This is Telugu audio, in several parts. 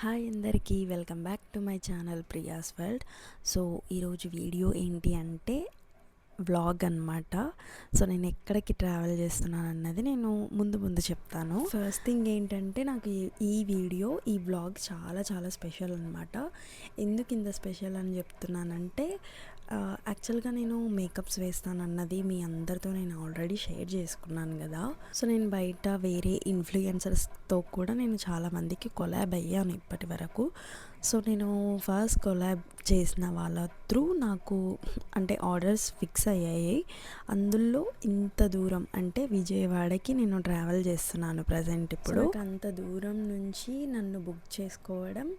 హాయ్ అందరికీ welcome back to my channel Priya's world. So ఈరోజు వీడియో ఏంటి అంటే వ్లాగ్ అనమాట. సో నేను ఎక్కడికి ట్రావెల్ చేస్తున్నాను అన్నది నేను ముందు చెప్తాను. ఫస్ట్ థింగ్ ఏంటంటే నాకు ఈ వ్లాగ్ చాలా చాలా స్పెషల్ అనమాట. ఎందుకు ఇంత స్పెషల్ అని చెప్తున్నానంటే యాక్చువల్గా నేను మేకప్స్ వేస్తానన్నది మీ అందరితో నేను ఆల్రెడీ షేర్ చేసుకున్నాను కదా. సో నేను బయట వేరే ఇన్ఫ్లుయెన్సర్స్తో కూడా నేను చాలామందికి కొలాబ్ అయ్యాను ఇప్పటి వరకు. సో నేను ఫస్ట్ కొలాబ్ చేసిన వాళ్ళ త్రూ నాకు అంటే ఆర్డర్స్ ఫిక్స్ అయ్యాయి. అందులో ఇంత దూరం అంటే విజయవాడకి నేను ట్రావెల్ చేస్తున్నాను ప్రజెంట్. ఇప్పుడు అంత దూరం నుంచి నన్ను బుక్ చేసుకోవడం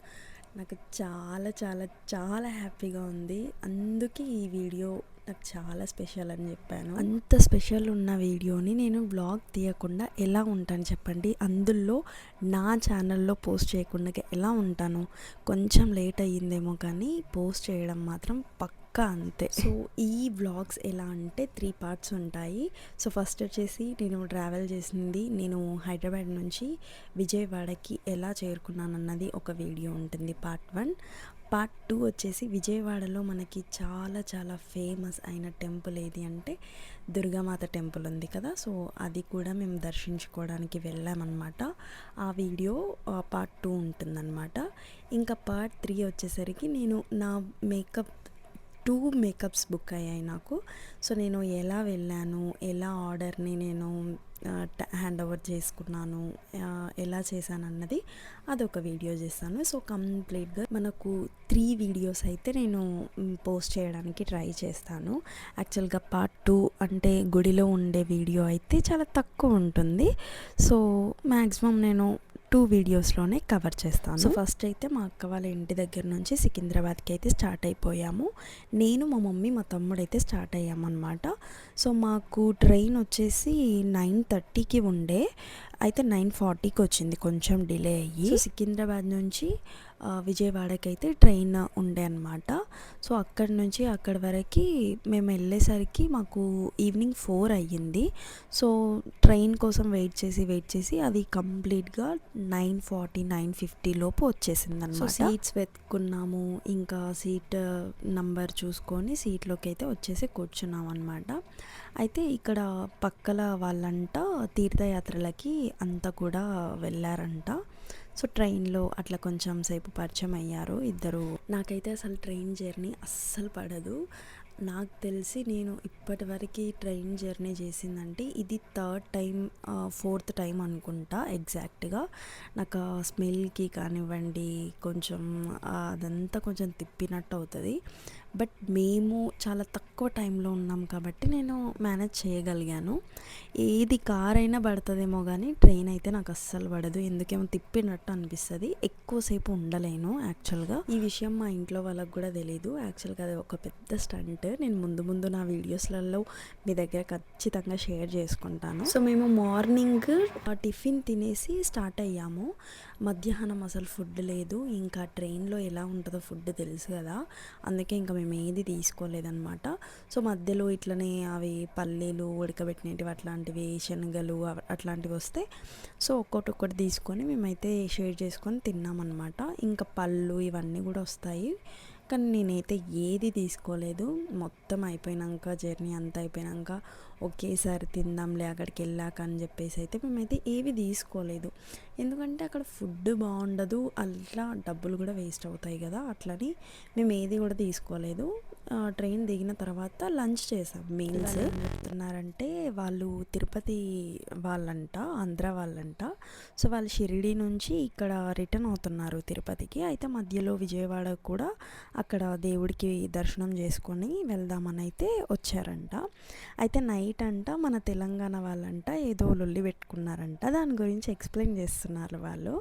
నాకు చాలా చాలా చాలా హ్యాపీగా ఉంది. అందుకే ఈ వీడియో నాకు చాలా స్పెషల్ అని చెప్పాను. అంత స్పెషల్ ఉన్న వీడియోని నేను వ్లాగ్ తీయకుండా ఎలా ఉంటాను చెప్పండి. అందులో నా ఛానల్లో పోస్ట్ చేయకుండా ఎలా ఉంటాను? కొంచెం లేట్ అయ్యిందేమో కానీ పోస్ట్ చేయడం మాత్రం అంతే. సో ఈ వ్లాగ్స్ ఎలా అంటే 3 పార్ట్స్ ఉంటాయి. సో ఫస్ట్ వచ్చేసి నేను ట్రావెల్ చేసింది, నేను హైదరాబాద్ నుంచి విజయవాడకి ఎలా చేరుకున్నాను అన్నది ఒక వీడియో ఉంటుంది, పార్ట్ 1. పార్ట్ 2 వచ్చేసి విజయవాడలో మనకి చాలా చాలా ఫేమస్ అయిన టెంపుల్ ఏది అంటే దుర్గామాత టెంపుల్ ఉంది కదా. సో అది కూడా మేము దర్శించుకోవడానికి వెళ్ళామన్నమాట. ఆ వీడియో పార్ట్ 2 ఉంటుందన్నమాట. ఇంకా పార్ట్ 3 వచ్చేసరికి నేను నా 2 మేకప్స్ బుక్ అయ్యాయి నాకు. సో నేను ఎలా వెళ్ళాను, ఎలా ఆర్డర్ని నేను హ్యాండ్ ఓవర్ చేసుకున్నాను, ఎలా చేశాను అన్నది అదొక వీడియో చేస్తాను. సో కంప్లీట్గా మనకు 3 వీడియోస్ అయితే నేను పోస్ట్ చేయడానికి ట్రై చేస్తాను. యాక్చువల్గా పార్ట్ 2 అంటే గుడిలో ఉండే వీడియో అయితే చాలా తక్కువ ఉంటుంది. సో మ్యాక్సిమం నేను 2 వీడియోస్లోనే కవర్ చేస్తాను. సో ఫస్ట్ అయితే మా అక్క వాళ్ళ ఇంటి దగ్గర నుంచి సికింద్రాబాద్కి అయితే స్టార్ట్ అయిపోయాము. నేను, మా మమ్మీ, మా తమ్ముడు అయితే స్టార్ట్ అయ్యామన్నమాట. సో మాకు ట్రైన్ వచ్చేసి 9:30కి ఉండే, అయితే 9:40కి వచ్చింది, కొంచెం డిలే అయ్యి. సో సికింద్రాబాద్ నుంచి విజయవాడకి అయితే ట్రైన్ ఉండే అనమాట. సో అక్కడి నుంచి అక్కడి వరకు మేము వెళ్ళేసరికి మాకు ఈవినింగ్ 4 అయ్యింది. సో ట్రైన్ కోసం వెయిట్ చేసి అది కంప్లీట్గా 9:40, 9:50 లోపు వచ్చేసింది అనమాట. సీట్స్ వెతుక్కున్నాము, ఇంకా సీట్ నంబర్ చూసుకొని సీట్లోకి అయితే వచ్చేసి కూర్చున్నాం అనమాట. అయితే ఇక్కడ పక్కల వాళ్ళంట తీర్థయాత్రలకి అంతా కూడా వెళ్ళారంట. సో ట్రైన్లో అట్లా కొంచెం సేపు పరిచయం అయ్యారు ఇద్దరు. నాకైతే అసలు ట్రైన్ జర్నీ అస్సలు పడదు. నాకు తెలిసి నేను ఇప్పటివరకు ట్రైన్ జర్నీ చేసిందంటే ఇది 3rd టైం 4th టైం అనుకుంటా ఎగ్జాక్ట్గా. నాకు ఆ స్మెల్కి కానివ్వండి, కొంచెం అదంతా కొంచెం తిప్పినట్టు అవుతుంది. బట్ మేము చాలా తక్కువ టైంలో ఉన్నాం కాబట్టి నేను మేనేజ్ చేయగలిగాను. ఏది కార్ అయినా పడుతుందేమో కానీ ట్రైన్ అయితే నాకు అస్సలు పడదు. ఎందుకేమో తిప్పినట్టు అనిపిస్తుంది, ఎక్కువసేపు ఉండలేను. యాక్చువల్గా ఈ విషయం మా ఇంట్లో వాళ్ళకి కూడా తెలీదు. యాక్చువల్గా అది ఒక పెద్ద స్టంట్. నేను ముందు నా వీడియోస్లలో మీ దగ్గర ఖచ్చితంగా షేర్ చేసుకుంటాను. సో మేము మార్నింగ్ టిఫిన్ తినేసి స్టార్ట్ అయ్యాము. మధ్యాహ్నం అసలు ఫుడ్ లేదు. ఇంకా ట్రైన్లో ఎలా ఉంటుందో ఫుడ్ తెలుసు కదా, అందుకే ఇంకా మేము ఏది తీసుకోలేదన్నమాట. సో మధ్యలో ఇట్లనే అవి పల్లీలు ఉడకబెట్టినవి అట్లాంటివి, శనగలు అట్లాంటివి వస్తే సో ఒక్కొక్కటి తీసుకొని మేమైతే షేర్ చేసుకొని తిన్నామన్నమాట. ఇంకా పళ్ళు ఇవన్నీ కూడా వస్తాయి, కానీ నేనైతే ఏది తీసుకోలేదు. మొత్తం అయిపోయినాక, జర్నీ అంతా అయిపోయినాక ఒకేసారి తిందాంలే అక్కడికి వెళ్ళాక అని చెప్పేసి అయితే మేమైతే ఏవి తీసుకోలేదు. ఎందుకంటే అక్కడ ఫుడ్ బాగుండదు, అట్లా డబ్బులు కూడా వేస్ట్ అవుతాయి కదా, అట్లని మేము ఏది కూడా తీసుకోలేదు. ట్రైన్ దిగిన తర్వాత లంచ్ చేసాం. మీల్స్ చెప్తున్నారంటే వాళ్ళు తిరుపతి వాళ్ళంట, ఆంధ్ర వాళ్ళంట. సో వాళ్ళు షిరిడి నుంచి ఇక్కడ రిటర్న్ అవుతున్నారు తిరుపతికి. అయితే మధ్యలో విజయవాడ కూడా అక్కడ దేవుడికి దర్శనం చేసుకొని వెళ్దామని అయితే వచ్చారంట. అయితే నైట్ అంట మన తెలంగాణ వాళ్ళంట ఏదో లొల్లి పెట్టుకున్నారంట, దాని గురించి ఎక్స్ప్లెయిన్ చేస్తున్నారు వాళ్ళు.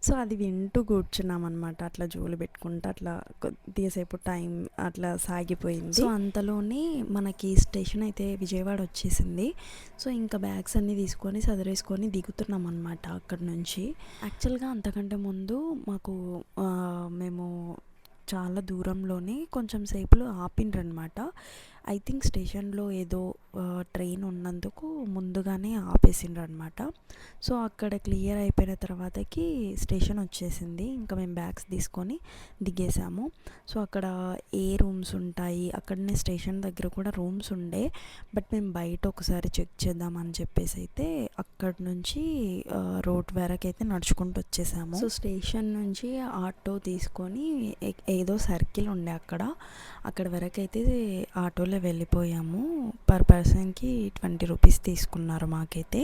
సో అది వింటూ కూర్చున్నాం అనమాట. అట్లా జోలు పెట్టుకుంటూ అట్లా కొద్దిసేపు టైం అట్లా సాగిపోయింది. సో అంతలోనే మనకి స్టేషన్ అయితే విజయవాడ వచ్చేసింది. సో ఇంకా బ్యాగ్స్ అన్నీ తీసుకొని సదిరేసుకొని దిగుతున్నాం అనమాట అక్కడ నుంచి. యాక్చువల్గా అంతకంటే ముందు మాకు మేము చాలా దూరంలోనే కొంచెం సేపులో ఆపిండ్రనమాట. ఐ థింక్ స్టేషన్లో ఏదో ట్రైన్ ఉన్నందుకు ముందుగానే ఆపేసిండ్రు అనమాట. సో అక్కడ క్లియర్ అయిపోయిన తర్వాతకి స్టేషన్ వచ్చేసింది. ఇంకా మేము బ్యాగ్స్ తీసుకొని దిగేసాము. సో అక్కడ ఏ రూమ్స్ ఉంటాయి, అక్కడనే స్టేషన్ దగ్గర కూడా రూమ్స్ ఉండే, బట్ మేము బయట ఒకసారి చెక్ చేద్దామని చెప్పేసి అయితే అక్కడ నుంచి రోడ్ వరకు అయితే నడుచుకుంటూ వచ్చేసాము. సో స్టేషన్ నుంచి ఆటో తీసుకొని ఏదో సర్కిల్ ఉండే అక్కడ వరకు అయితే ఆటోలో వెళ్ళిపోయాము. పర్ పర్సన్కి 20 రూపీస్ తీసుకున్నారు మాకైతే.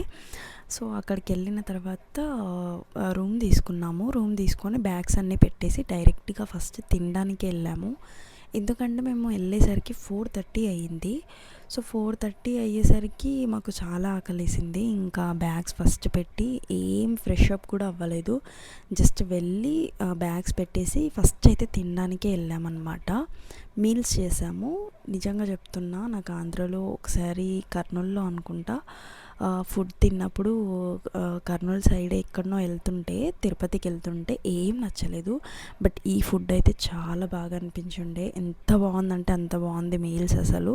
సో అక్కడికి వెళ్ళిన తర్వాత రూమ్ తీసుకున్నాము. రూమ్ తీసుకొని బ్యాగ్స్ అన్నీ పెట్టేసి డైరెక్ట్గా ఫస్ట్ తినడానికి వెళ్ళాము. ఎందుకంటే మేము వెళ్ళేసరికి 4:30 అయ్యింది. సో 4:30 అయ్యేసరికి మాకు చాలా ఆకలేసింది. ఇంకా బ్యాగ్స్ ఫస్ట్ పెట్టి ఏం ఫ్రెష్ అప్ కూడా అవ్వలేదు. జస్ట్ వెళ్ళి బ్యాగ్స్ పెట్టేసి ఫస్ట్ అయితే తినడానికే వెళ్ళామన్నమాట. మీల్స్ చేసాము. నిజంగా చెప్తున్నా, నాకు ఆంధ్రలో ఒకసారి కర్నూలులో అనుకుంటా ఫుడ్ తిన్నప్పుడు కర్నూలు సైడ్ ఎక్కడనో వెళ్తుంటే, తిరుపతికి వెళ్తుంటే ఏం నచ్చలేదు. బట్ ఈ ఫుడ్ అయితే చాలా బాగా అనిపించుండే. ఎంత బాగుందంటే అంత బాగుంది మీల్స్. అసలు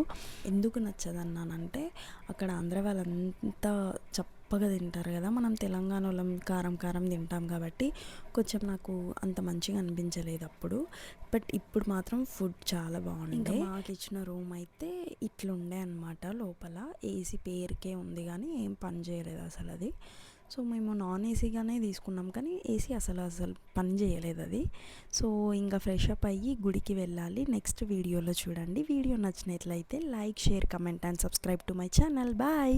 ఎందుకు నచ్చదన్నానంటే, అక్కడ ఆంధ్ర వాళ్ళంతా చప్పగా తింటారు కదా, మనం తెలంగాణ వాళ్ళం కారం కారం తింటాం కాబట్టి కొంచెం నాకు అంత మంచిగా అనిపించలేదు అప్పుడు. బట్ ఇప్పుడు మాత్రం ఫుడ్ చాలా బాగుంది. ఇంకా మాకు ఇచ్చిన రూమ్ అయితే ఇట్లుండే అనమాట. లోపల ఏసీ పేరుకే ఉంది కానీ ఏం పని చేయలేదు అసలు అది. సో మేము నాన్ ఏసీగానే తీసుకున్నాం, కానీ ఏసీ అసలు పని చేయలేదు అది. సో ఇంకా ఫ్రెష్ అప్ అయ్యి గుడికి వెళ్ళాలి. నెక్స్ట్ వీడియోలో చూడండి. వీడియో నచ్చినట్లయితే like, share, comment and subscribe to my channel. Bye.